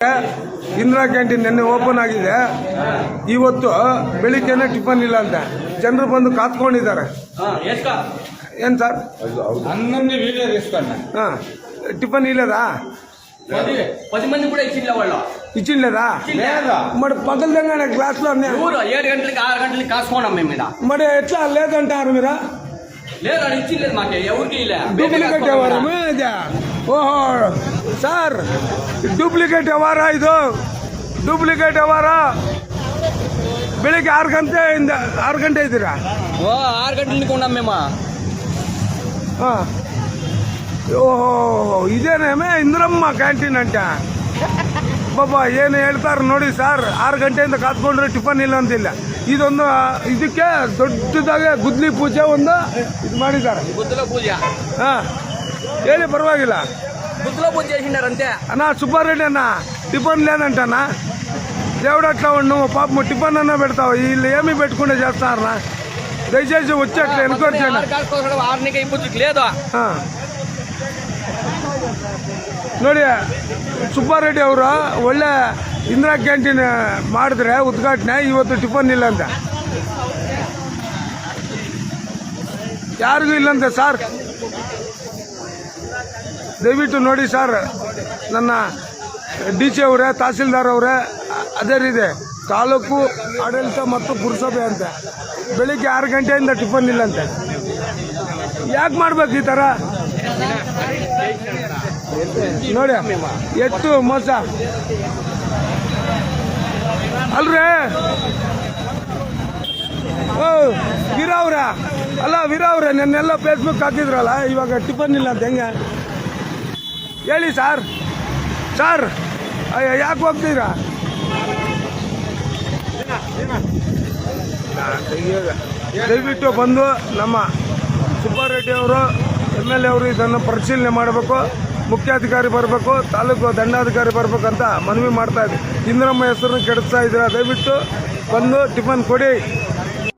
Indira canteen ನಿನ್ನೆ open ಆಗಿದೆ. ಇವತ್ತು ಬೆಳಿಗ್ಗೆನೆ ಟಿಫನ್ ಇಲ್ಲ ಅಂತ ಜನರು ಬಂದು ಕಾತ್ಕೊಂಡಿದ್ದಾರೆ. ಏನ್ ಸರ್ టిఫన్ ఇలేదా? 10 మంది కూడా ఇచ్చిండలేదా? మరి పగలదంగానే గ్లాస్ లో 7 గంటలకి 6 గంటలకి కాసుకోవడం మేము మీద. మరి ఎట్లా లేదంటారు మీరు? లేదు అది ఇచ్చిండలేదు మాకు, ఎవరికి డూప్లికేట్ ఎవరు? ఓహో సార్, డూప్లికేట్ ఎవరా? ಇದು ಡೂಪ್ಲಿಕೇಟ್ ಅವರಾ? ಬೆಳಿಗ್ಗೆ 6 ಗಂಟೆ ಇದ್ದೀರಾ? 6 ಗಂಟೆಗೆ ఉన్నాం మేము. ಓಹೋ, ಇದೇನೇಮೇ ಇಂದ್ರಮ್ಮ ಕ್ಯಾಂಟೀನ್ ಅಂತ ಬಾಬಾ ಏನು ಹೇಳ್ತಾರೆ ನೋಡಿ ಸರ್. 6 ಗಂಟೆಯಿಂದ ಕಾತ್ಕೊಂಡ್ರೆ ಟಿಫನ್ ಇಲ್ಲ ಅಂತಿಲ್ಲ. ಇದೊಂದು ಇದಕ್ಕೆ ದೊಡ್ಡದಾಗೆ ಗುದ್ಲಿ ಪೂಜೆ ಒಂದು ಇದು ಮಾಡಿದ್ದಾರೆ. ಗುದ್ದಲ ಪೂಜೆ ಹೇಳಿ, పర్వాగిಲ್ಲ. గుద్దల పూజ చేసిండారంతే అన్నా. సుబ్బారెడ్డి అన్న టిఫన్ లేదంటనా? దేవుడు అట్లా నువ్వు పాపం టిఫన్ అన్నా పెడతావు, వీళ్ళు ఏమి పెట్టుకుంటే చేస్తారన్నా? దయచేసి వచ్చి అట్లా ఎన్క్వైరీ చేయండి. లేదు ನೋಡಿ, ಸುಬ್ಬಾರೆಡ್ಡಿ ಅವರು ಒಳ್ಳೆ ಇಂದಿರಾ ಕ್ಯಾಂಟೀನ್ ಮಾಡಿದ್ರೆ ಉದ್ಘಾಟನೆ, ಇವತ್ತು ಟಿಫನ್ ಇಲ್ಲ ಅಂತ. ಯಾರಿಗೂ ಇಲ್ಲಂತೆ ಸರ್. ದಯವಿಟ್ಟು ನೋಡಿ ಸರ್, ನನ್ನ DC ಅವರೇ, ತಹಸೀಲ್ದಾರ್ ಅವರೇ, ಅದೇ ರೀತಿ ತಾಲೂಕು ಆಡಳಿತ ಮತ್ತು ಪುರಸಭೆ ಅಂತ ಬೆಳಿಗ್ಗೆ 6 ಗಂಟೆಯಿಂದ ಟಿಫನ್ ಇಲ್ಲಂತೆ. ಯಾಕೆ ಮಾಡ್ಬೇಕು ಈ ಥರ? ನೋಡಿ ಎಷ್ಟು ಮೋಸ ಅಲ್ರೇ. ವೀರವ್ರ ಅಲ್ಲ, ವೀರವ್ರ ನೆನ್ನೆಲ್ಲ ಫೇಸ್ಬುಕ್ ಹಾಕಿದ್ರಲ್ಲ, ಇವಾಗ ಟಿಫನ್ ಇಲ್ಲ ಅಂತ ಹೆಂಗೆ ಹೇಳಿ ಸರ್? ಸರ್ ಯಾಕೆ ಹೋಗ್ತೀರಾ? ದಯವಿಟ್ಟು ಬಂದು ನಮ್ಮ ಸುಬ್ಬಾರೆಡ್ಡಿ ಅವರು MLA ಅವರು ಇದನ್ನು ಪರಿಶೀಲನೆ ಮಾಡಬೇಕು. ಮುಖ್ಯಾಧಿಕಾರಿ ಬರಬೇಕು, ತಾಲೂಕು ದಂಡಾಧಿಕಾರಿ ಬರಬೇಕಂತ ಮನವಿ ಮಾಡ್ತಾ ಇದ್ದೀವಿ. ಇಂದ್ರಮ್ಮ ಹೆಸರನ್ನು ಕೆಡಿಸ್ತಾ ಇದ್ದೀರಾ, ದಯವಿಟ್ಟು ಬಂದು ಟಿಫನ್ ಕೊಡಿ.